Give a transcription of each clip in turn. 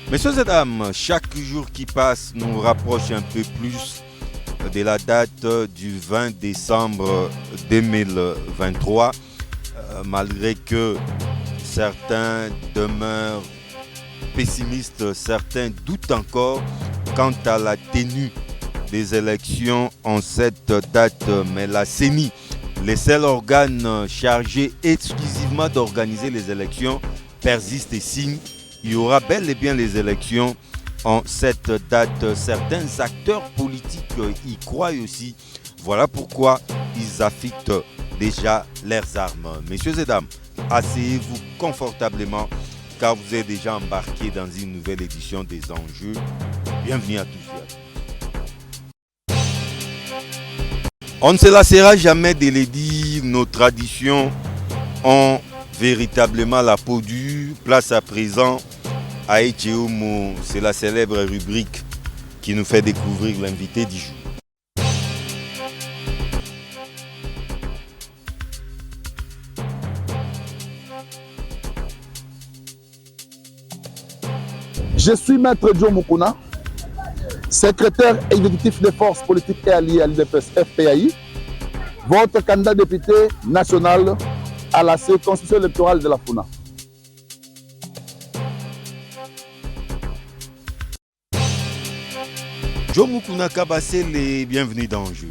Messieurs et dames, chaque jour qui passe nous rapproche un peu plus de la date du 20 décembre 2023, malgré que certains demeurent pessimistes, certains doutent encore quant à la tenue des élections en cette date, mais la CENI, les seuls organes chargés exclusivement d'organiser les élections, persiste et signe. Il y aura bel et bien les élections en cette date. Certains acteurs politiques y croient aussi. Voilà pourquoi ils affûtent déjà leurs armes. Messieurs et dames, asseyez-vous confortablement car vous êtes déjà embarqués dans une nouvelle édition des enjeux. Bienvenue à tous et à tous. On ne se lassera jamais de le dire, nos traditions ont véritablement la peau dure. Place à présent à Etcheomo, c'est la célèbre rubrique qui nous fait découvrir l'invité du jour. Je suis Maître Joe Mukuna, secrétaire exécutif des forces politiques et alliées à l'IDPS FPAI, votre candidat député national à la circonscription électorale de la Funa. Joe Mukuna Kabasele, bienvenue dans Enjeu.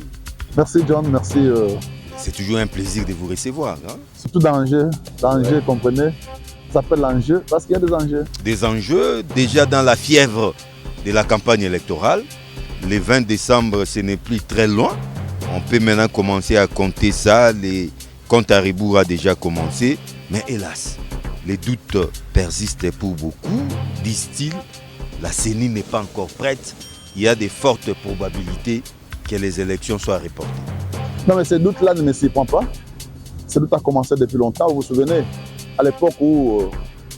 Merci John, merci. C'est toujours un plaisir de vous recevoir. Hein? Surtout d'enjeu, ouais. Comprenez, ça s'appelle l'enjeu parce qu'il y a des enjeux. Des enjeux déjà dans la fièvre de la campagne électorale. Le 20 décembre, ce n'est plus très loin. On peut maintenant commencer à compter ça. Les comptes à rebours a déjà commencé. Mais hélas, les doutes persistent pour beaucoup. Disent-ils, la CENI n'est pas encore prête. Il y a de fortes probabilités que les élections soient reportées. Non, mais ces doutes-là ne me surprennent pas. Ces doutes ont commencé depuis longtemps. Vous vous souvenez, à l'époque où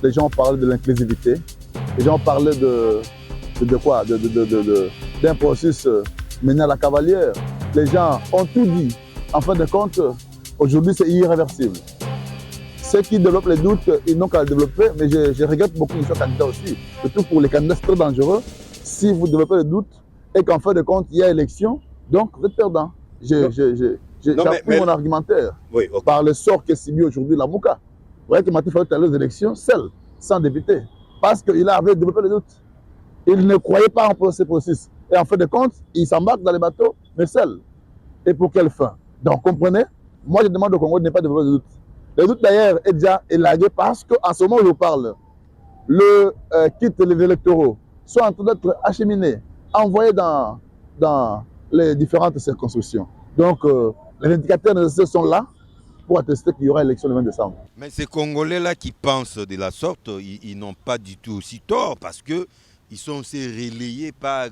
les gens parlaient de l'inclusivité, les gens parlaient d'un processus mené à la cavalière. Les gens ont tout dit. En fin de compte, aujourd'hui, c'est irréversible. Ceux qui développent les doutes, ils n'ont qu'à les développer, mais je regrette beaucoup les candidats aussi. Surtout pour les candidats, c'est très dangereux. Si vous développez les doutes et qu'en fin de compte, il y a élection, donc vous êtes perdant. J'appuie mon argumentaire oui, okay. Par le sort qu'est subi aujourd'hui la Mouka. Vous voyez que Maty Fayulu allait aux élections seul, sans député, parce qu'il avait développé les doutes. Il ne croyait pas en ce processus. Et en fin de compte, il s'embarque dans les bateaux, mais seul. Et pour quelle fin? Donc comprenez, moi je demande au Congo de ne pas développer de doutes. Les doutes d'ailleurs est déjà élagué parce qu'en ce moment où je parle, le kit les électoraux sont en train d'être acheminés, envoyés dans les différentes circonscriptions. Donc les indicateurs nécessaires sont là pour attester qu'il y aura élection le 20 décembre. Mais ces Congolais-là qui pensent de la sorte, ils n'ont pas du tout aussi tort parce qu'ils sont aussi relayés par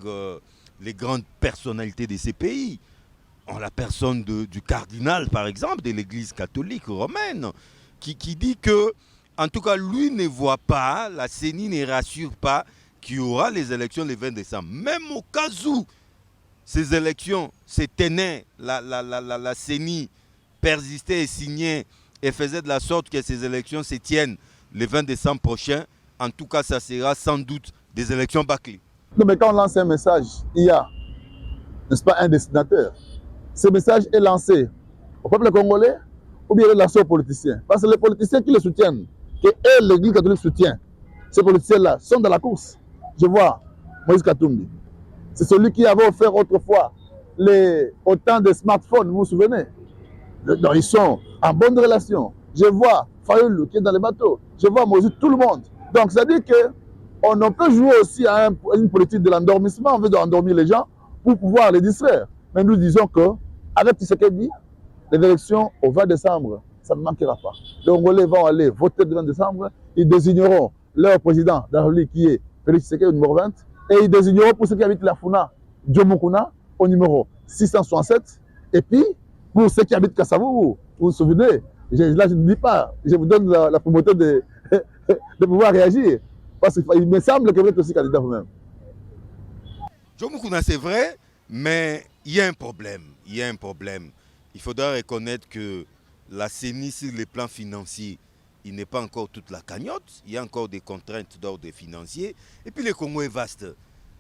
les grandes personnalités de ces pays. En la personne du cardinal, par exemple, de l'église catholique romaine, qui dit que, en tout cas, lui ne voit pas, la CENI ne rassure pas qu'il y aura les élections le 20 décembre. Même au cas où ces élections se tenaient, la CENI persistait et signait et faisait de la sorte que ces élections se tiennent le 20 décembre prochain. En tout cas, ça sera sans doute des élections bâclées. Non, mais quand on lance un message, il y a, n'est-ce pas, un destinataire. Ce message est lancé au peuple congolais ou bien il est lancé aux politiciens. Parce que les politiciens qui le soutiennent, que l'Église catholique soutient, ces politiciens-là sont dans la course. Je vois Moïse Katumbi. C'est celui qui avait offert autrefois autant de smartphones, vous vous souvenez? Donc, ils sont en bonne relation. Je vois Fayulu qui est dans les bateaux. Je vois Moïse, tout le monde. Donc, ça dit qu'on peut jouer aussi à une politique de l'endormissement. On veut endormir les gens pour pouvoir les distraire. Mais nous disons que avec Tshisekedi, les élections au 20 décembre, ça ne manquera pas. Les Congolais vont aller voter le 20 décembre, ils désigneront leur président dans le qui est Félix Tshisekedi au numéro 20, et ils désigneront pour ceux qui habitent la Funa, Joe Mukuna au numéro 667. Et puis, pour ceux qui habitent Kassavou, vous vous souvenez, là je ne dis pas, je vous donne la primauté de pouvoir réagir, parce qu'il me semble que vous êtes aussi candidat vous-même. Joe Mukuna, c'est vrai, mais il y a un problème. Il y a un problème. Il faudra reconnaître que la CENI, sur le plan financier, il n'est pas encore toute la cagnotte, il y a encore des contraintes d'ordre financier, et puis le Congo est vaste.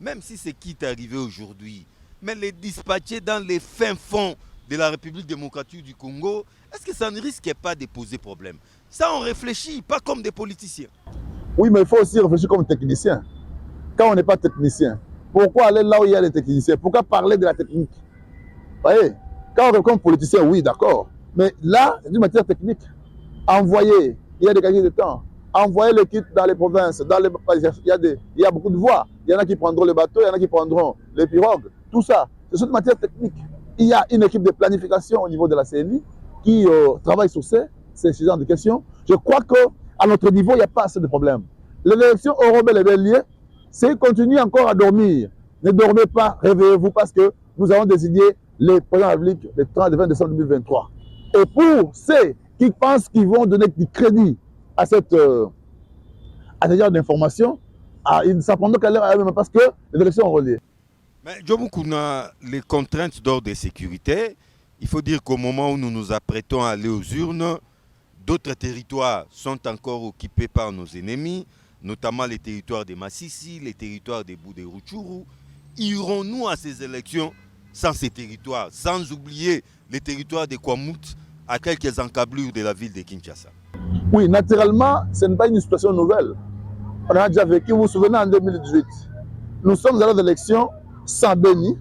Même si c'est qui est arrivé aujourd'hui, mais les dispatcher dans les fins fonds de la République démocratique du Congo, est-ce que ça ne risque pas de poser problème? Ça, on réfléchit, pas comme des politiciens. Oui, mais il faut aussi réfléchir comme technicien. Quand on n'est pas technicien, pourquoi aller là où il y a les techniciens? Pourquoi parler de la technique? Vous voyez, quand on est comme politicien, oui, d'accord. Mais là, c'est une matière technique. Envoyer, il y a des quantités de temps. Envoyer les kits dans les provinces, il y a beaucoup de voies. Il y en a qui prendront les bateaux, il y en a qui prendront les pirogues. Tout ça, c'est une matière technique. Il y a une équipe de planification au niveau de la CNI qui travaille sur ces genres de questions. Je crois qu'à notre niveau, il n'y a pas assez de problèmes. Les élections auront bel et bien lieu. S'ils continuent encore à dormir, ne dormez pas, réveillez-vous parce que nous avons désigné les présidents de la République le 30 et 20 décembre 2023. Et pour ceux qui pensent qu'ils vont donner du crédit à ce genre d'informations, ils ne s'apprendront qu'à l'heure parce que les élections auront lieu. Mais Djomoukouna, les contraintes d'ordre de sécurité, il faut dire qu'au moment où nous nous apprêtons à aller aux urnes, d'autres territoires sont encore occupés par nos ennemis, notamment les territoires de Massissi, les territoires de Boudé-Rutshuru. Irons-nous à ces élections sans ces territoires, sans oublier les territoires de Kwamut, à quelques encablures de la ville de Kinshasa? Oui, naturellement, ce n'est pas une situation nouvelle. On a déjà vécu, vous vous souvenez, en 2018. Nous sommes à l'élection sans Beni,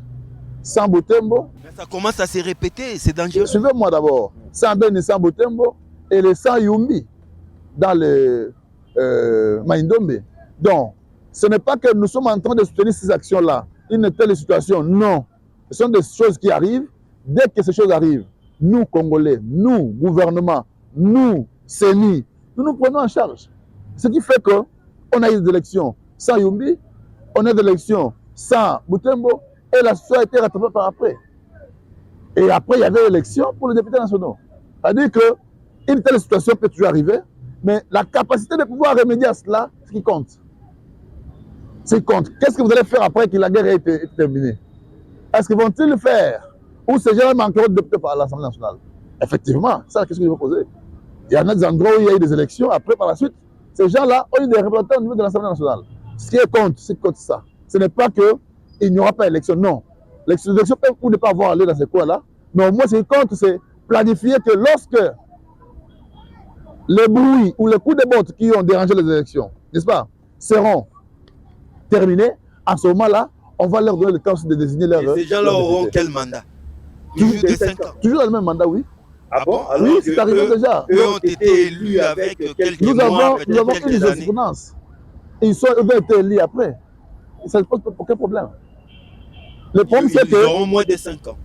sans Butembo. Mais ça commence à se répéter, c'est dangereux. Suivez-moi d'abord. Sans Beni, sans Butembo et les sans Yumbi dans le Maïndombe. Donc, ce n'est pas que nous sommes en train de soutenir ces actions-là, une telle situation. Non. Ce sont des choses qui arrivent. Dès que ces choses arrivent, nous, Congolais, nous, gouvernement, nous, CENI, nous nous prenons en charge. Ce qui fait qu'on a eu des élections sans Yumbi, on a des élections sans Butembo, et la situation a été rattrapée par après. Et après, il y avait l'élection pour les députés nationaux. C'est-à-dire qu'une telle situation peut toujours arriver, mais la capacité de pouvoir remédier à cela, c'est ce qui compte. C'est ce qui compte. Qu'est-ce que vous allez faire après que la guerre ait été terminée? Est-ce qu'ils vont-ils le faire? Ou ces gens manqueront de députés par l'Assemblée nationale? Effectivement, c'est la question que je vais poser. Il y en a des endroits où il y a eu des élections, après, par la suite, ces gens-là ont eu des représentants au niveau de l'Assemblée nationale. Ce qui compte, c'est ça. Ce n'est pas qu'il n'y aura pas d'élection, non. L'élection peut ou ne pas avoir lieu dans ces coins-là, mais au moins, ce qui compte, c'est planifier que lorsque les bruits ou les coups de botte qui ont dérangé les élections, n'est-ce pas, seront terminés, à ce moment-là, on va leur donner le temps de désigner leur. Et ces gens-là auront quel mandat? Toujours de 5 ans. Toujours le même mandat, oui. Ah bon? Oui, c'est arrivé déjà. Eux ont été élus avec quelques mois, nous avons quelques une années. jurisprudence. Ils ont été élus après. Ça ne pose aucun problème. Le problème, c'est que. Ils auront moins de 5 ans.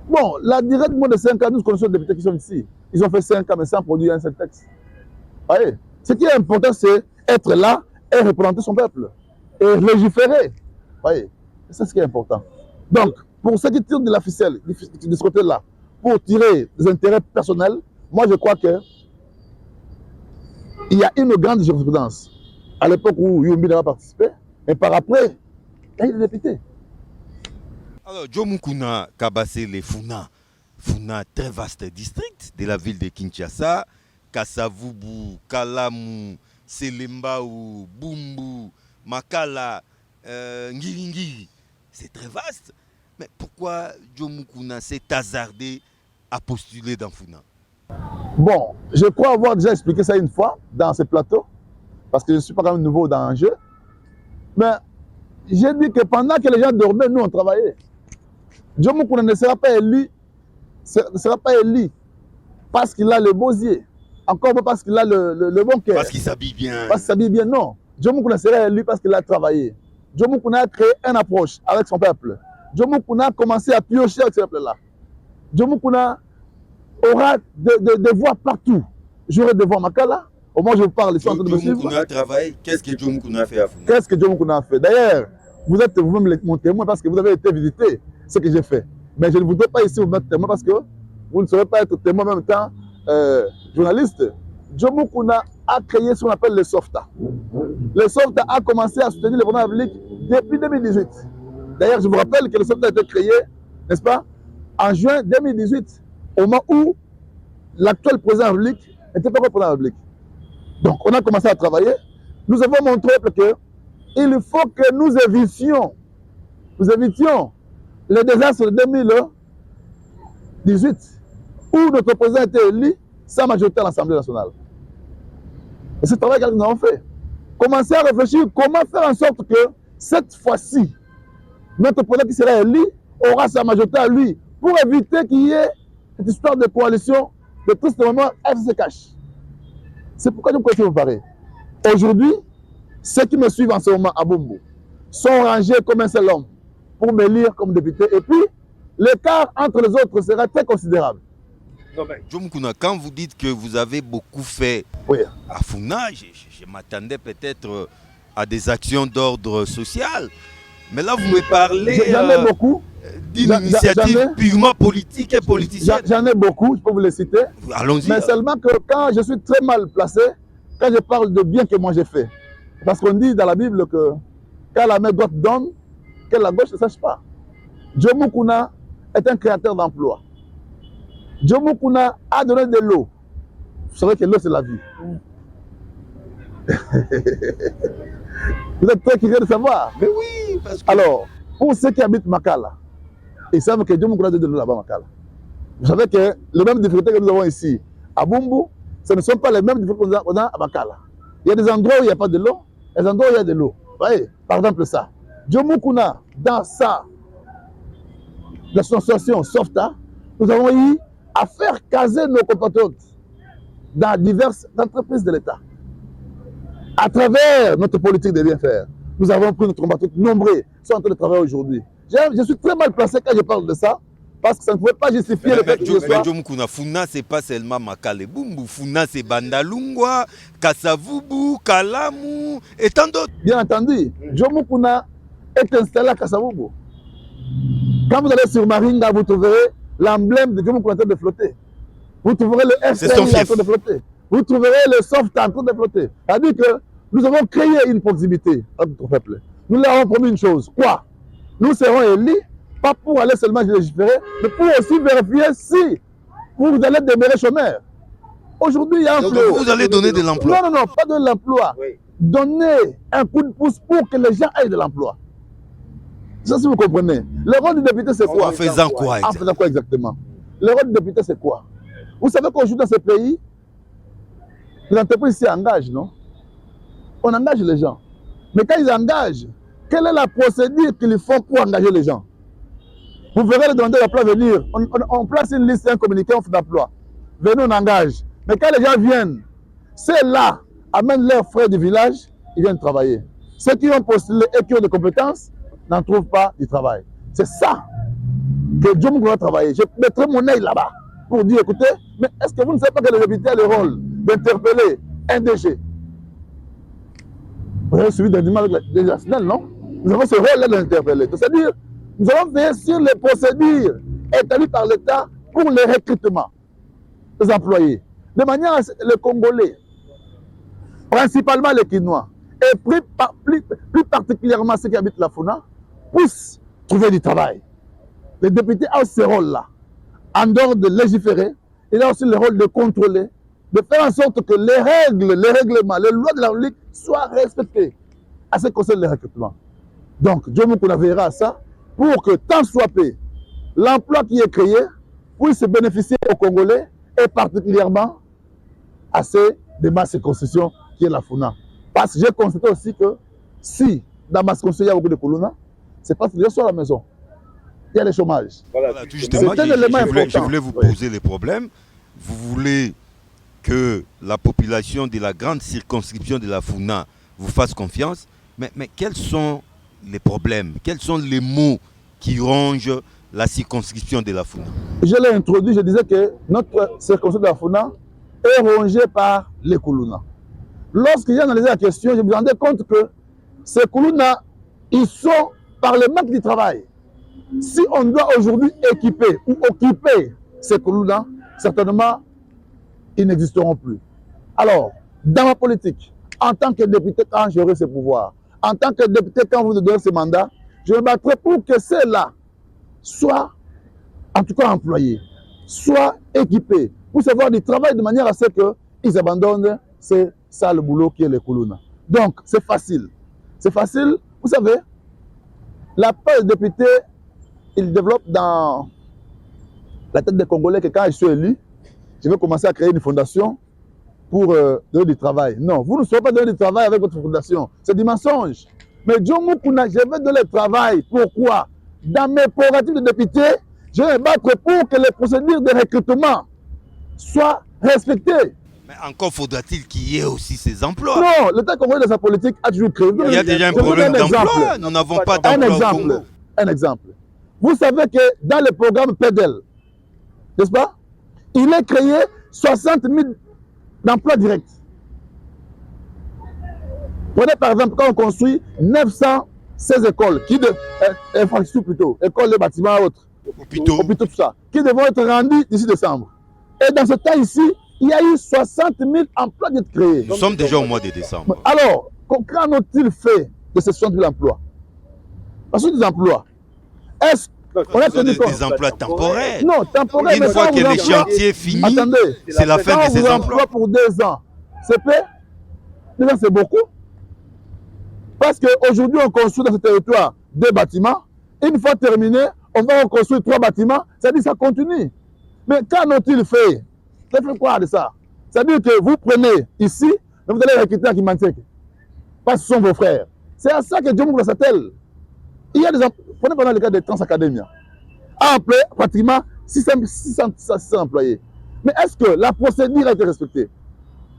Bon, la durée de moins de 5 ans, nous connaissons les députés qui sont ici. Ils ont fait 5 ans, mais sans produire un seul texte. Vous voyez? Ce qui est important, c'est être là et représenter son peuple. Et légiférer. Vous voyez? C'est ce qui est important. Donc, pour ceux qui tirent de la ficelle, de ce côté-là, pour tirer des intérêts personnels, moi je crois que il y a une grande jurisprudence. À l'époque où Yumbi n'a pas participé, mais par après, il y a eu des députés. Alors, Djomoukouna Kabassé, les Funa, très vaste district de la ville de Kinshasa, Kassavubu, Kalamu, Selembaou, Bumbu, Makala, Ngiri, c'est très vaste. Mais pourquoi Djomoukouna s'est hasardé à postuler dans Funa? Bon, je crois avoir déjà expliqué ça une fois dans ce plateau, parce que je ne suis pas quand même nouveau dans le jeu. Mais j'ai dit que pendant que les gens dormaient, nous on travaillait. Djomoukouna ne sera pas élu, parce qu'il a le beaux yeux, encore pas parce qu'il a le bon cœur. Parce qu'il s'habille bien. Parce qu'il s'habille bien, non. Djomoukouna sera élu parce qu'il a travaillé. Djomoukouna a créé une approche avec son peuple. Djomoukouna a commencé à piocher avec ce peuple-là. Djomoukouna aura des voix partout. J'aurai des voix à Makala. Au moins, je vous parle ici en train de me suivre. Djomoukouna a travaillé. Qu'est-ce que Djomoukouna a fait à Funa? Qu'est-ce que Djomoukouna a fait? D'ailleurs, vous êtes vous-même mon témoin parce que vous avez été visiter ce que j'ai fait. Mais je ne voudrais pas ici vous mettre témoin parce que vous ne saurez pas être témoin en même temps journaliste. Djomoukouna a créé ce qu'on appelle le SOFTA. Le SOFTA a commencé à soutenir le gouvernement public depuis 2018. D'ailleurs, je vous rappelle que le SOFTA a été créé, n'est-ce pas, en juin 2018, au moment où l'actuel président de la République n'était pas président de la République. Donc, on a commencé à travailler. Nous avons montré qu'il faut que nous évitions le désastre de 2018, où notre président était élu sans majorité à l'Assemblée nationale. Et ce travail que nous avons fait. Commencer à réfléchir comment faire en sorte que cette fois-ci, notre président qui sera élu aura sa majorité à lui pour éviter qu'il y ait cette histoire de coalition de tout ce moment FCC cache. C'est pourquoi je me continue à vous parler. Aujourd'hui, ceux qui me suivent en ce moment à Bumbu sont rangés comme un seul homme pour m'élire comme député. Et puis, l'écart entre les autres sera très considérable. Joe Mukuna, quand vous dites que vous avez beaucoup fait à Funa, je m'attendais peut-être à des actions d'ordre social. Mais là, vous me parlez d'une initiative purement politique et politicienne. J'en ai beaucoup, je peux vous les citer. Allons-y. Mais seulement que quand je suis très mal placé, quand je parle de bien que moi j'ai fait. Parce qu'on dit dans la Bible que quand la main droite donne, que la gauche ne sache pas. Joe Mukuna est un créateur d'emplois. Joe Mukuna a donné de l'eau. Vous savez que l'eau, c'est la vie. Vous êtes très curieux de savoir. Mais oui, parce que... Alors, pour ceux qui habitent Makala, ils savent que Joe Mukuna a donné de l'eau là-bas à Makala. Vous savez que les mêmes difficultés que nous avons ici à Bumbu, ce ne sont pas les mêmes difficultés qu'on a à Makala. Il y a des endroits où il n'y a pas de l'eau, et des endroits où il y a de l'eau. Vous voyez, par exemple ça. Joe Mukuna, dans l'association SOFTA, nous avons eu à faire caser nos compatriotes dans diverses entreprises de l'État. À travers notre politique de bien faire, nous avons pris notre compatriotes nombreux qui sont en train de travailler aujourd'hui. Je suis très mal placé quand je parle de ça, parce que ça ne pouvait pas justifier le fait que je sois... Joe Mukuna, Funa, ce n'est pas seulement Makala et Bumbu. Funa, c'est Bandalungwa, Kasavubu, Kalamu et tant d'autres. Bien entendu, Joe Mukuna est installé à Kasavubu. Quand vous allez sur Maringa, vous trouverez l'emblème de Joe Mukuna en train de flotter. Vous trouverez le FCI en train de flotter. Vous trouverez le soft en train de flotter. C'est-à-dire que nous avons créé une proximité à notre peuple. Nous leur avons promis une chose. Quoi? Nous serons élus, pas pour aller seulement légiférer, mais pour aussi vérifier si vous allez demeurer chômeur. Aujourd'hui, il y a un fléau. Vous allez donner de l'emploi. Non, pas de l'emploi. Oui. Donner un coup de pouce pour que les gens aient de l'emploi. Ça, si vous comprenez. Le rôle du député, c'est quoi? En faisant quoi? En faisant quoi exactement? Le rôle du député, c'est quoi? Vous savez qu'aujourd'hui, dans ce pays, les entreprises s'y engagent, non? On engage les gens. Mais quand ils engagent, quelle est la procédure qu'ils font pour engager les gens? Vous verrez le demandeur d'emploi venir. On place une liste, un communiqué, on fait d'emploi. Venez, on engage. Mais quand les gens viennent, ceux-là amènent leurs frères du village, ils viennent travailler. Ceux qui ont postulé et qui ont des compétences n'en trouvent pas du travail. C'est ça que Joe Mukuna va travailler. Je mettrai mon œil là-bas pour dire, écoutez, mais est-ce que vous ne savez pas que le député a le rôle d'interpeller un DG? Vous avez suivi des nationales, non? Nous avons ce rôle-là d'interpeller. C'est-à-dire, nous allons veiller sur les procédures établies par l'État pour le recrutement des employés. De manière à ce que les Congolais, principalement les Kinois, et plus particulièrement ceux qui habitent la Funa, puissent trouver du travail. Les députés ont ce rôle-là. En dehors de légiférer, il a aussi le rôle de contrôler, de faire en sorte que les règles, les règlements, les lois de la République soient respectées à ce qui concerne le recrutement. Donc, Joe Mukuna veillera à ça pour que, tant soit peu, l'emploi qui est créé puisse bénéficier aux Congolais et particulièrement à ceux de ma circonscription qui est la Funa. Parce que j'ai constaté aussi que si dans ma circonscription il y a beaucoup de Kuluna, c'est parce que je suis à la maison. Il y a le chômage. Voilà, justement, je voulais vous poser les problèmes. Vous voulez que la population de la grande circonscription de la Funa vous fasse confiance, mais quels sont les problèmes? Quels sont les maux qui rongent la circonscription de la Funa? Je l'ai introduit, je disais que notre circonscription de la Funa est rongée par les Kuluna. Lorsque j'ai analysé la question, je me rendais compte que ces Kuluna, ils sont par le manque du travail. Si on doit aujourd'hui équiper ou occuper ces Kuluna, certainement, ils n'existeront plus. Alors, dans ma politique, en tant que député, quand j'aurai ce pouvoir, en tant que député, quand vous me donnez ce mandat, je me battrai pour que ceux-là soient, en tout cas employés, soient équipés, pour savoir du travail de manière à ce qu'ils abandonnent c'est ça le boulot qui est le Koulouna. Donc, c'est facile. C'est facile. Vous savez, la part des députés, il développe dans la tête des Congolais que quand je suis élu, je vais commencer à créer une fondation pour donner du travail. Non, vous ne saurez pas donner du travail avec votre fondation. C'est du mensonge. Mais Joe Mukuna, je vais donner le travail. Pourquoi? Dans mes prérogatives de député, je vais me battre pour que les procédures de recrutement soient respectées. Mais encore faudra-t-il qu'il y ait aussi ces emplois. Non, l'État congolais de sa politique a toujours créé. Il y a déjà un problème d'emploi. Nous n'avons pas d'emploi au Congo. Un exemple. Vous savez que dans le programme PEDEL, n'est-ce pas, il est créé 60 000 d'emplois directs. Prenez par exemple quand on construit 916 écoles, infrastructures plutôt, écoles, les bâtiments autres, hôpitaux, tout ça, qui devront être rendus d'ici décembre. Et dans ce cas ici, il y a eu 60 000 emplois d'être créés. Nous sommes déjà au mois de décembre. Alors, qu'en ont-ils fait de ces 60 000 emplois? Parce que des emplois, est-ce qu'on a tenu compte des emplois temporaires? Non, temporaires. Une fois que les chantiers finissent, c'est la fin de ces emplois. Pour 2 ans, c'est fait. 2 ans, c'est beaucoup. Parce qu'aujourd'hui, on construit dans ce territoire 2 bâtiments. Une fois terminé, on va reconstruire 3 bâtiments. C'est-à-dire que ça continue. Mais qu'en ont-ils fait? Ça fait quoi de ça? C'est-à-dire que vous prenez ici, mais vous allez recruter à Kimantek. Parce que ce sont vos frères. C'est à ça que Dieu Moukla s'attelle. Il y a des emplois. Prenez pendant le cas des Transacadémia. Employé pratiquement 600 employés. Mais est-ce que la procédure a été respectée?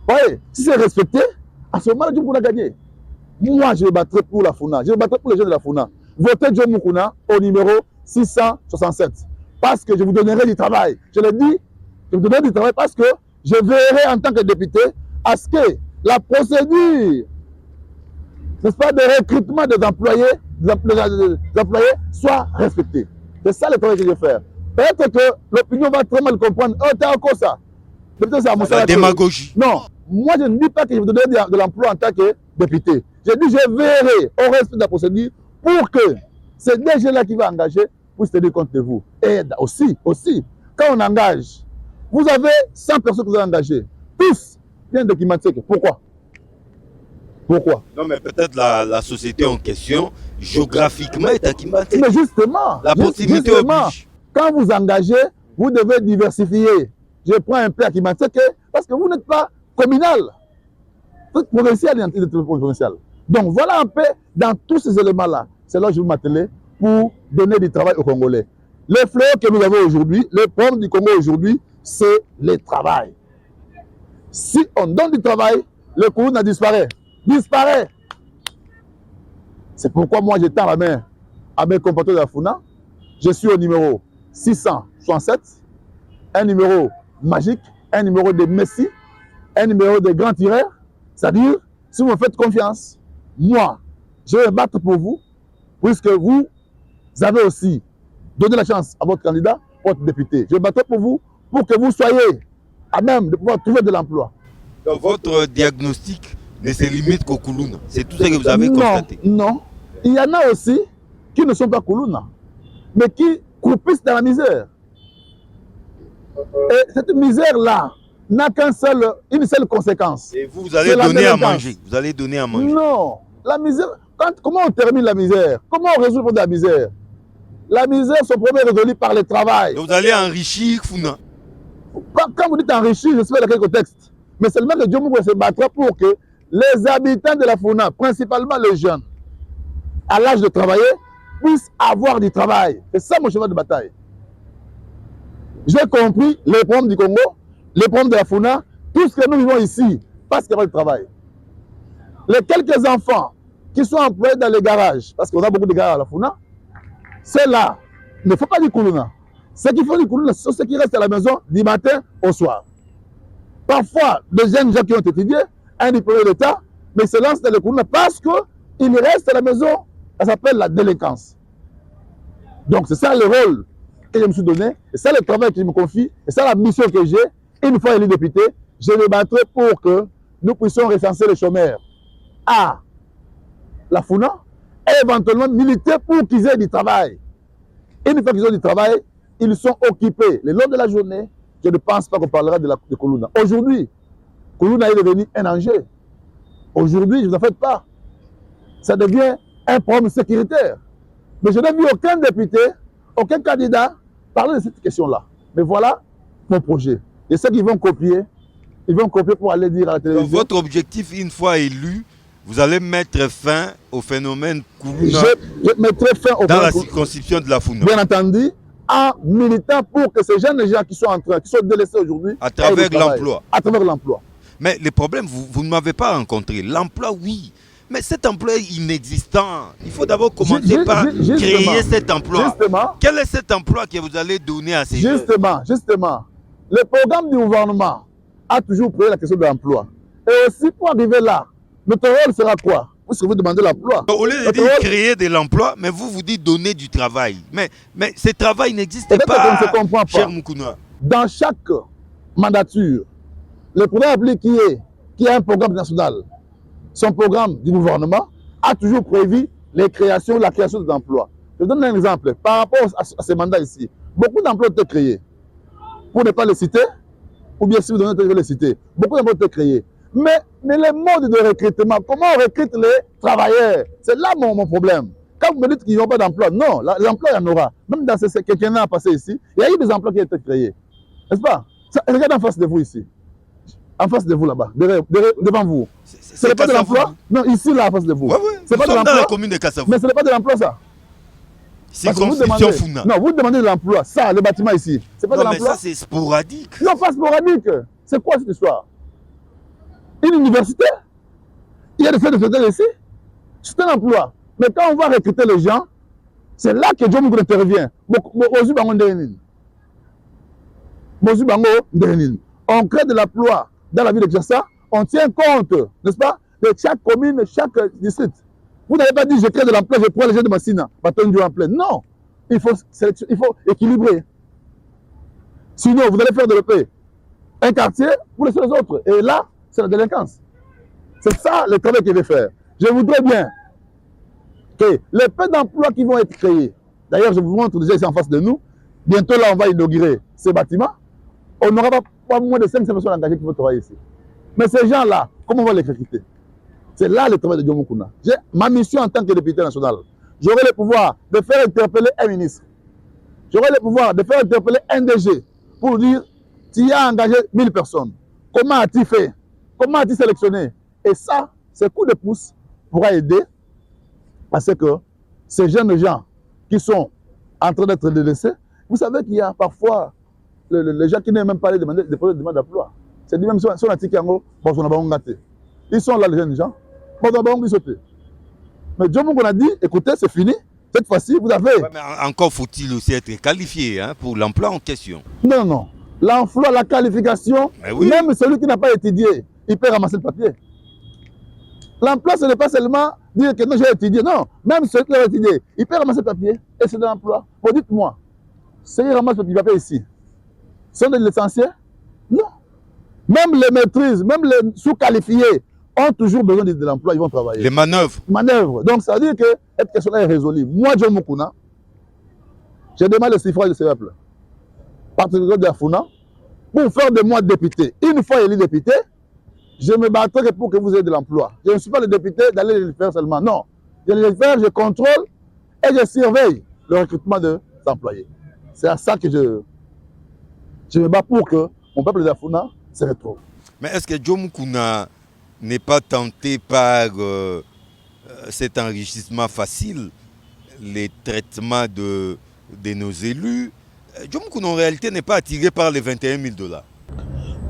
Oui, si c'est respecté, à ce moment-là, Dieu Moukla a gagné. Moi, je battrai pour la FUNA. Je battrai pour les gens de la FUNA. Votez Dieu Moukuna au numéro 667. Parce que je vous donnerai du travail. Je l'ai dit, je vous donnerai du travail parce que je verrai en tant que député à ce que la procédure, n'est-ce pas, de recrutement des employés, soit respectée. C'est ça le travail que je vais faire. Peut-être que l'opinion va très mal comprendre. Oh, t'es encore ça. La démagogie. Non, moi je ne dis pas que je vais donner de l'emploi en tant que député. Je dis je verrai au respect de la procédure pour que ces DG-là qui vont engager puissent tenir compte de vous. Et aussi, quand on engage, vous avez 100 personnes que vous avez engagées. Tous viennent de Kimantek. Pourquoi? Non, mais peut-être la société en question, géographiquement, est à Kimantek. Mais justement, la proximité oblige. Quand vous engagez, vous devez diversifier. Je prends un peu à Kimantek parce que vous n'êtes pas communal. Vous êtes provincial et provincial. Donc voilà un peu dans tous ces éléments-là. C'est là que je vais m'atteler pour donner du travail aux Congolais. Le fléau que nous avons aujourd'hui, le problème du Congo aujourd'hui, c'est le travail. Si on donne du travail, le Koulouna disparaît. C'est pourquoi moi je tends la main à mes compatriotes de la FUNA. Je suis au numéro 667, un numéro magique, un numéro de Messi, un numéro de grand tireur. C'est-à-dire, si vous me faites confiance, moi, je vais me battre pour vous, puisque vous avez aussi donné la chance à votre candidat pour être député. Je vais me battre pour vous, pour que vous soyez à même de pouvoir trouver de l'emploi. Donc votre diagnostic ne se limite qu'au Koulouna. C'est tout ce que vous avez constaté? Non. Il y en a aussi qui ne sont pas Koulouna, mais qui croupissent dans la misère. Et cette misère-là n'a qu'une seule conséquence. Et vous allez donner à manger. Vous allez donner à manger. Non. La misère, comment on termine la misère? Comment on résout le problème de la misère? La misère, son problème est résolu par le travail. Et vous allez enrichir Funa. Quand vous dites enrichir, je sais pas dans quel contexte. Mais seulement que Dieu se battra pour que les habitants de la Funa, principalement les jeunes, à l'âge de travailler, puissent avoir du travail. C'est ça mon cheval de bataille. J'ai compris les problèmes du Congo, les problèmes de la Funa, tout ce que nous vivons ici, parce qu'il y a pas de travail. Les quelques enfants qui sont employés dans les garages, parce qu'on a beaucoup de garages à la Funa, c'est là. Il ne faut pas du Koulouna. Ceux qui font du Koulouna, ce sont ceux qui restent à la maison du matin au soir. Parfois, des jeunes gens qui ont étudié, un diplômé d'État, mais se lancent dans le Koulouna parce qu'ils restent à la maison. Ça s'appelle la délinquance. Donc c'est ça le rôle que je me suis donné, et c'est le travail que je me confie, et c'est la mission que j'ai. Une fois élu député, je me battrai pour que nous puissions recenser les chômeurs à la Funa et éventuellement militer pour qu'ils aient du travail. Une fois qu'ils ont du travail, ils sont occupés le long de la journée. Je ne pense pas qu'on parlera de Koulouna. Aujourd'hui, Koulouna est devenu un enjeu. Aujourd'hui, je ne vous en fais pas. Ça devient un problème sécuritaire. Mais je n'ai vu aucun député, aucun candidat parler de cette question-là. Mais voilà mon projet. Et ceux qui vont copier, ils vont copier pour aller dire à la télévision. Donc, votre objectif, une fois élu, vous allez mettre fin au phénomène Koulouna je mettrai fin au dans la circonscription de la Funa. Bien entendu, en militant pour que ces jeunes gens qui sont en train, qui sont délaissés aujourd'hui, à travers l'emploi. À travers l'emploi. Mais le problème, vous ne m'avez pas rencontré. L'emploi, oui. Mais cet emploi est inexistant. Il faut d'abord commencer par créer cet emploi. Quel est cet emploi que vous allez donner à ces jeunes? Justement. Le programme du gouvernement a toujours pris la question de l'emploi. Et aussi, pour arriver là, notre rôle sera quoi? Puisque vous demandez l'emploi. Au lieu de dire créer de l'emploi, mais vous dites donner du travail. Mais ce travail n'existe pas, cher Moukouna. Dans chaque mandature, le président de la République qui a un programme national, son programme du gouvernement a toujours prévu la création d'emplois. Je donne un exemple. Par rapport à ces mandats ici, beaucoup d'emplois ont été créés. Pour ne pas les citer, ou bien si vous donnez les citer, beaucoup d'emplois ont été créés. Mais les modes de recrutement, comment on recrute les travailleurs? C'est là mon problème. Quand vous me dites qu'ils n'ont pas d'emploi, non, l'emploi, il y en aura. Même dans ce quelqu'un a passé ici, il y a eu des emplois qui ont été créés. N'est-ce pas? Regardez en face de vous ici. En face de vous là-bas, devant vous. Ce n'est pas de l'emploi? Non, ici là, en face de vous. C'est pas de l'emploi. Dans la commune de Kassavou. Mais ce n'est pas de l'emploi ça. Circonscription Funa. Non, vous demandez de l'emploi. Ça, le bâtiment ici. C'est pas de l'emploi. Mais ça, c'est sporadique. Non, pas sporadique. C'est quoi cette histoire? Une université? Il y a des faits de fédéral ici? C'est un emploi. Mais quand on va recruter les gens, c'est là que John Moukou intervient. On crée de l'emploi dans la ville de Kinshasa. On tient compte, n'est-ce pas, de chaque commune, chaque district. Vous n'avez pas dit je crée de l'emploi, je prends les gens de Massina, en plein. Non, il faut équilibrer. Sinon, vous allez faire développer un quartier pour laisser les autres. Et là, c'est la délinquance. C'est ça le travail qu'il veut faire. Je voudrais bien que les peu d'emplois qui vont être créés, d'ailleurs, je vous montre déjà ici en face de nous, bientôt là, on va inaugurer ces bâtiments. On n'aura pas moins de 500 personnes engagées qui vont travailler ici. Mais ces gens-là, comment on va les recruter? C'est là le travail de John Moukuna. Ma mission en tant que député national, j'aurai le pouvoir de faire interpeller un ministre. J'aurai le pouvoir de faire interpeller un DG pour dire, tu as engagé 1000 personnes. Comment as-tu fait? Comment as-tu sélectionné? Et ça, ce coup de pouce pourra aider à ce que ces jeunes gens qui sont en train d'être délaissés, vous savez qu'il y a parfois les gens qui n'aiment même pas les demander des demandes d'emploi. C'est même si on a dit ils sont là, les jeunes gens. Mais John Moukou a dit, écoutez, c'est fini. Cette fois-ci, vous avez... Ouais, mais encore faut-il aussi être qualifié pour l'emploi en question. Non. L'emploi, la qualification, oui. Même celui qui n'a pas étudié, il peut ramasser le papier. L'emploi, ce n'est pas seulement dire que non, j'ai étudié. Non, même celui qui a étudié, il peut ramasser le papier et c'est de l'emploi. Bon, dites-moi, ceux qui ramassent le papier ici, sont des licenciés? Non. Même les maîtrises, même les sous-qualifiés ont toujours besoin de l'emploi, ils vont travailler. Les manœuvres. Donc, ça veut dire que cette question-là est résolue. Moi, John Moukuna, j'ai demandé le suffrage de ce peuple, particulièrement de la Funa, pour faire de moi député. Une fois élu député, je me battrai pour que vous ayez de l'emploi. Je ne suis pas le député d'aller le faire seulement. Non. Je le fais, je contrôle et je surveille le recrutement des employés. C'est à ça que je me bats pour que mon peuple de la Funa se retrouve. Mais est-ce que John Moukuna n'est pas tenté par cet enrichissement facile, les traitements de nos élus? John Moukuna en réalité n'est pas attiré par les 21 000 $.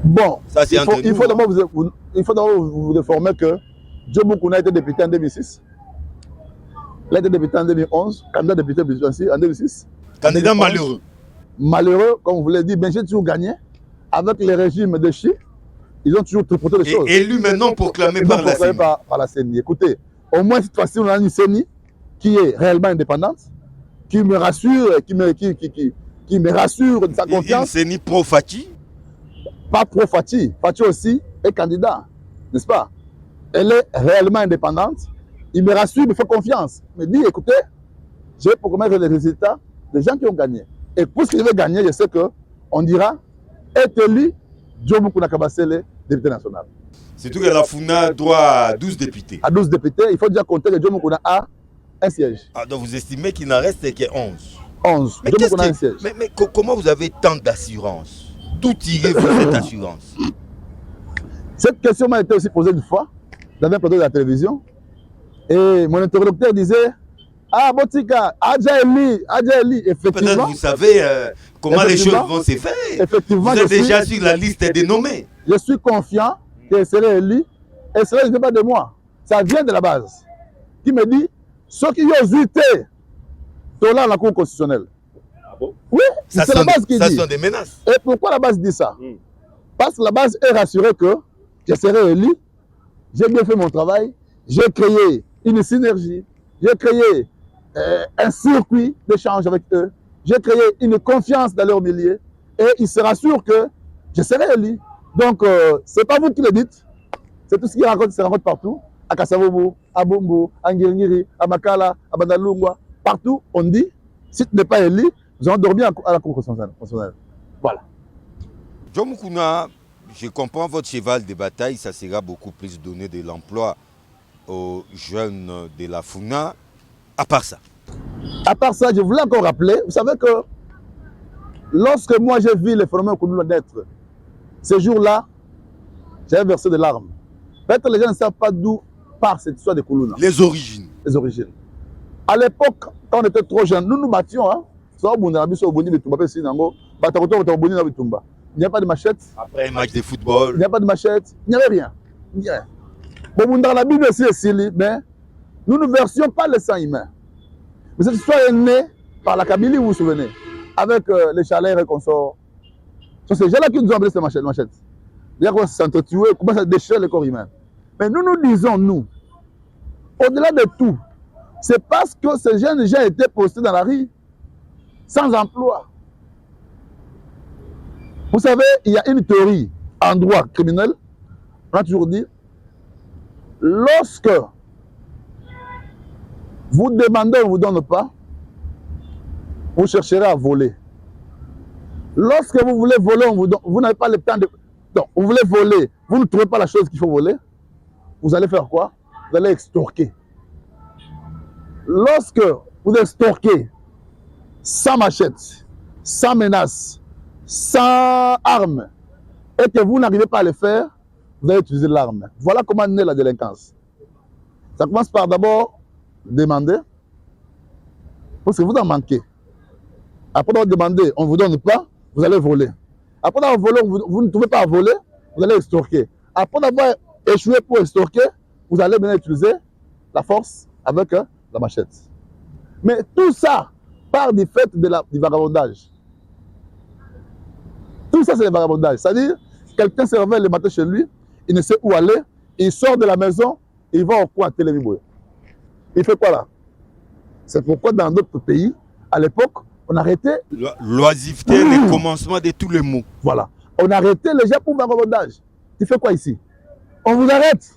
Bon, ça, il faut d'abord vous informer que John Moukuna a été député en 2006. Il a été député en 2011, candidat député en 2006. Candidat malheureux. Malheureux, comme vous l'avez dit, ben j'ai toujours gagné. Avec les régimes de Chi, ils ont toujours tripoté les choses. Élu maintenant proclamé par la CENI. Par la CENI. Écoutez, au moins cette fois-ci, on a une CENI qui est réellement indépendante, qui me rassure, qui me rassure de sa confiance. Une CENI pro-Fati? Pas pro-Fati. Fati aussi est candidat, n'est-ce pas? Elle est réellement indépendante. Il me rassure, il me fait confiance. Il me dit, écoutez, je vais proclamer les résultats des gens qui ont gagné. Et puisque je vais gagner, je sais qu'on dira, est élu John Moukuna Kabasele, député national. Surtout que la FUNA doit à 12 députés. À 12 députés, il faut déjà compter que Joe Mukuna a un siège. Ah, donc vous estimez qu'il n'en reste que 11. 11. Mais, Joe Mukuna a un siège. mais comment vous avez tant d'assurance? D'où tirez-vous cette assurance? Cette question m'a été aussi posée une fois dans un plateau de la télévision. Et mon interlocuteur disait, ah, Botika, Adja Eli, effectivement. Peut-être vous savez comment les choses vont se faire. Effectivement, vous êtes déjà sur la liste des nommés. Je suis confiant qu'elle serait élue. Et cela ne vient pas de moi. Ça vient de la base. Qui me dit, ceux qui ont zuité, sont là à la Cour constitutionnelle. Ah bon? Oui, c'est la base qui dit. Ça sont des menaces. Et pourquoi la base dit ça? Parce que la base est rassurée que je serai élu, j'ai bien fait mon travail, j'ai créé une synergie, j'ai créé un circuit d'échange avec eux, j'ai créé une confiance dans leur milieu et ils se rassurent que je serai élu. Donc, ce n'est pas vous qui le dites, c'est tout ce qui se raconte partout, à Kassavobo, à Bombo, à Ngirngiri, à Makala, à Bandalungwa, partout, on dit, si tu n'es pas élu, nous allons dormir à la Cour constitutionnelle. Voilà. Joe Mukuna, je comprends votre cheval de bataille, ça sera beaucoup plus donner de l'emploi aux jeunes de la FUNA. À part ça, je voulais encore rappeler, vous savez que lorsque moi j'ai vu les phénomènes Kounoula naître, ce jour-là, j'avais versé des larmes. Peut-être les gens ne savent pas d'où part cette histoire de Kounoula. les origines. Les origines. À l'époque, quand on était trop jeunes, nous nous battions. Hein? Il n'y a pas de machette. Après un match de football. Il n'y a pas de machette. Il n'y avait rien. Bon, dans la Bible aussi, mais nous ne versions pas le sang humain. Mais cette histoire est née par la Kabylie, vous vous souvenez, avec les chalets et consorts. C'est ces gens-là qui nous ont amené ces machettes. Ils commencent à s'entretuer, commencent à déchirer le corps humain. Mais nous nous disons, nous, au-delà de tout, c'est parce que ces jeunes gens étaient postés dans la rue, sans emploi. Vous savez, il y a une théorie en droit criminel, on a toujours dit, lorsque vous demandez, on ne vous donne pas, vous chercherez à voler. Lorsque vous voulez voler, vous n'avez pas le temps de... Donc, vous voulez voler, vous ne trouvez pas la chose qu'il faut voler, vous allez faire quoi? Vous allez extorquer. Lorsque vous extorquez sans machette, sans menace, sans armes, et que vous n'arrivez pas à le faire, vous allez utiliser l'arme. Voilà comment naît la délinquance. Ça commence par d'abord demander, parce que vous en manquez. Après avoir demandé, on ne vous donne pas, vous allez voler. Après avoir volé, vous ne trouvez pas à voler, vous allez extorquer. Après avoir échoué pour extorquer, vous allez maintenant utiliser la force avec la machette. Mais tout ça part du fait du vagabondage. Tout ça, c'est le vagabondage. C'est-à-dire, quelqu'un se réveille le matin chez lui, il ne sait où aller, il sort de la maison, il va au coin à Télémiboué. Il fait quoi là? C'est pourquoi dans d'autres pays, à l'époque, on arrêtait... L'oisiveté, le commencement de tous les mots. Voilà. On arrêtait les gens pour le vagabondage. Tu fais quoi ici? On vous arrête.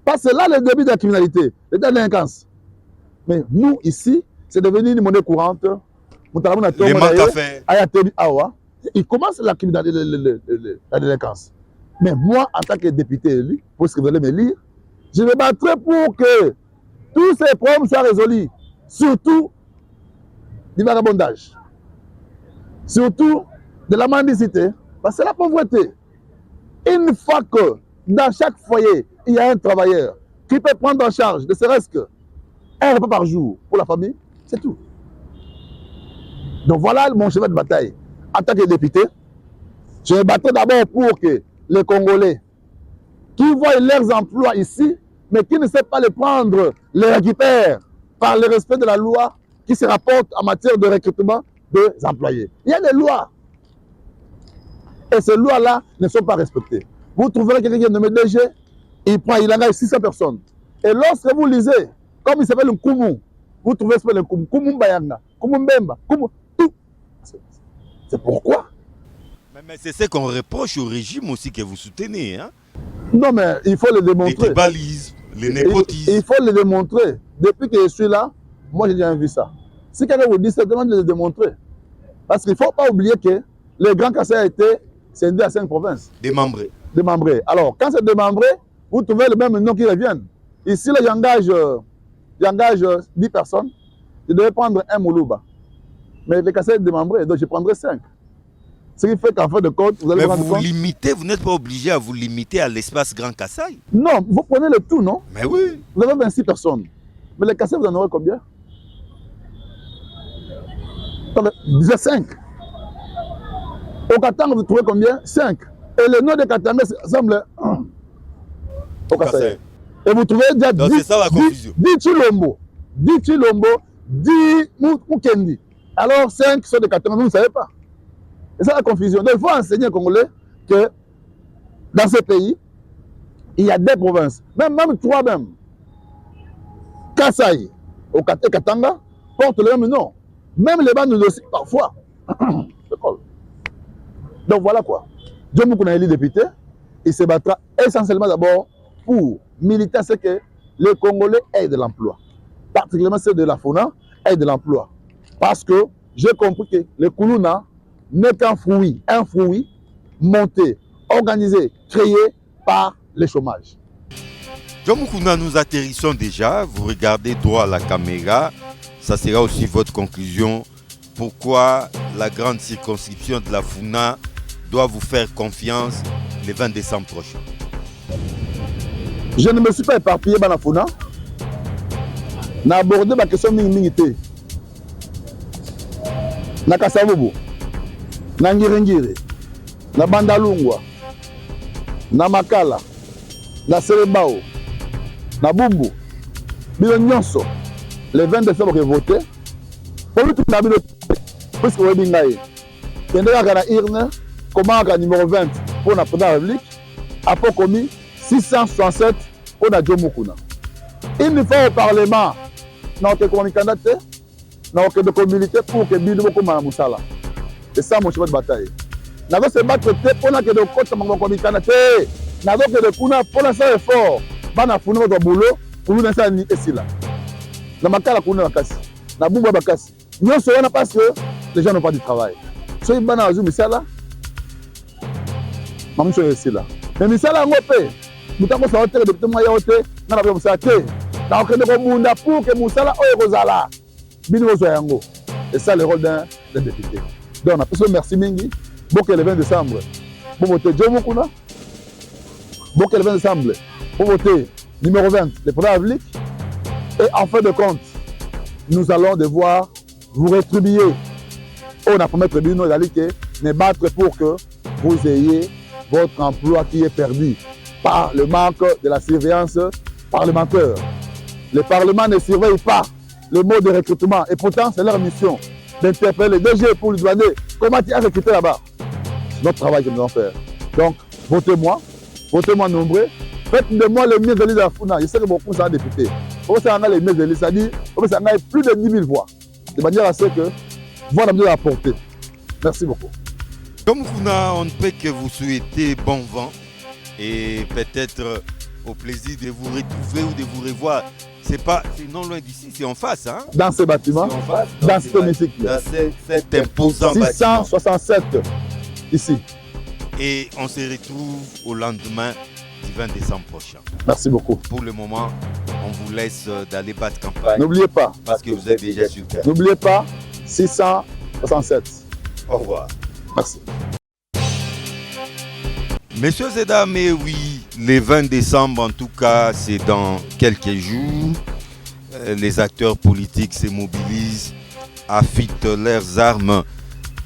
Parce que là, le début de la criminalité, de la délinquance. Mais nous, ici, c'est devenu une monnaie courante. Les manques à faire. Il commence la criminalité, la délinquance. Mais moi, en tant que député élu, parce que vous allez me lire, je me battrai pour que tous ces problèmes soient résolus. Surtout du vagabondage. Surtout de la mendicité. Parce que c'est la pauvreté. Une fois que dans chaque foyer, il y a un travailleur qui peut prendre en charge, ne serait-ce qu'un repas par jour pour la famille, c'est tout. Donc voilà mon cheval de bataille. En tant que député, je me battrai d'abord pour que les Congolais qui voient leurs emplois ici, mais qui ne savent pas les prendre, les récupèrent par le respect de la loi qui se rapporte en matière de recrutement des employés. Il y a des lois. Et ces lois-là ne sont pas respectées. Vous trouverez quelqu'un qui est nommé DG, il engage 600 personnes. Et lorsque vous lisez, comme il s'appelle un Koumou, vous trouvez ce le Koumou, Koumou Mbayanga, Koumou Mbemba, Koumou, tout. C'est pourquoi. Mais c'est ce qu'on reproche au régime aussi que vous soutenez. Hein? Non, mais il faut le démontrer. Les tribalismes, les népotismes. Il faut le démontrer. Depuis que je suis là, moi, j'ai déjà vu ça. Si quelqu'un vous dit, c'est demande de le démontrer. Parce qu'il ne faut pas oublier que le Grand Kassai a été scindé à 5 provinces. Démembré. Démembré. Alors, quand c'est démembré, vous trouvez le même nom qui reviennent. Ici, là, j'engage 10 personnes. Je devais prendre un Moulouba. Mais les cassettes démembrées, donc je prendrai 5. Ce qui fait qu'en fin de compte, vous allez Mais vous rendre vous compte. limitez, vous n'êtes pas obligé à vous limiter à l'espace Grand Kassai. Non, vous prenez le tout, non? Mais oui. Vous avez 26 personnes. Mais les cassettes, vous en aurez combien? Déjà 5. Au Katanga, vous trouvez combien? 5. Et le nom de Katanga semble au Kassai. Et vous trouvez déjà 10. C'est ça la confusion. 10 Chilombo, 10 Mukendi. Alors 5 sont de Katanga, vous ne savez pas. C'est ça la confusion. Donc il faut enseigner aux Congolais que dans ce pays, il y a des provinces, même 3 même. Kassai au Katanga portent le même nom. Même les bandes aussi, parfois. Donc voilà quoi. John Moukouna est député, il se battra essentiellement d'abord pour militer à ce que les Congolais aient de l'emploi. Particulièrement ceux de la FONA aient de l'emploi. Parce que j'ai compris que le Koulouna n'est qu'un fruit monté, organisé, créé par le chômage. John Moukouna, nous atterrissons déjà. Vous regardez droit à la caméra. Ça sera aussi votre conclusion. Pourquoi la grande circonscription de la FUNA doit vous faire confiance le 20 décembre prochain? Je ne me suis pas éparpillé dans la FUNA. J'ai abordé ma question mingi. Na Kasavubu, na Ngirengire, na Bandalungwa, na Makala, na Serebao, na Bumbu, Bilo Nyonso, le 20 décembre que voté, pour lui tout le monde, puisque vous avez dit, il y a une urne, comment numéro 20 pour la présidence de la République, après commis 667 pour la John Moukouna. Il nous faut au Parlement, notre candidat, notre communauté pour que Bilo Moukouna Moussala. C'est ça mon chemin de bataille. Nous avons se battre pour que le côté de mon candidat, nous avons que le Kuna pour l'instant effort, bana funu votre boulot, pour nous l'instant ni ici là. Na makala kuna bakasi, na bumba bakasi. Nous sommes parce que les gens n'ont pas de travail. Soy bana azu misala, mamu soy ici là. Mais misala ngope, mutako sa hotel de moi yote, na na ba sa te. Na okende ko munda pour que musala oyo kozala. Bino zo yango. Et ça le rôle d'un député. Donc on a plus merci mingi. Bon que le 20 décembre. Bon voter John Moukouna. Bon que le 20 décembre. Bon voter numéro 20, le président de la République. Et en fin de compte, nous allons devoir vous rétribuer. On a promis de nous de battre pour que vous ayez votre emploi qui est perdu par le manque de la surveillance parlementaire. Le Parlement ne surveille pas le mode de recrutement. Et pourtant, c'est leur mission d'interpeller les DG pour lui demander comment tu as recruté là-bas. C'est notre travail que nous allons faire. Donc, votez-moi nombreux. Faites de moi le mieux de l'île de la FUNA. Je sais que beaucoup sont députés. Pour ça, on a les mieux de l'île, c'est-à-dire qu'on a plus de 10 000 voix. De manière à ce que voix n'a besoin d'apporter. Merci beaucoup. Comme Kuna, on ne peut que vous souhaiter bon vent et peut-être au plaisir de vous retrouver ou de vous revoir. C'est non loin d'ici, c'est en face. Hein? Dans ce bâtiment, dans cet hémicycle. Dans cet imposant bâtiment. 667, ici. Et on se retrouve au lendemain du 20 décembre prochain. Merci beaucoup. Pour le moment, on vous laisse d'aller battre campagne. N'oubliez pas. Parce que vous êtes déjà sur terre. N'oubliez pas, 667. Au revoir. Merci. Messieurs et dames, et oui, le 20 décembre, en tout cas, c'est dans quelques jours. Les acteurs politiques se mobilisent, affûtent leurs armes.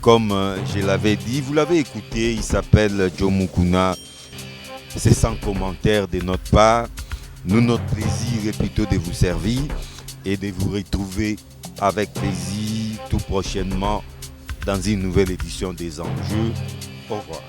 Comme je l'avais dit, vous l'avez écouté, il s'appelle John Moukouna. C'est sans commentaire de notre part. Nous, notre plaisir est plutôt de vous servir et de vous retrouver avec plaisir tout prochainement dans une nouvelle édition des Enjeux. Au revoir.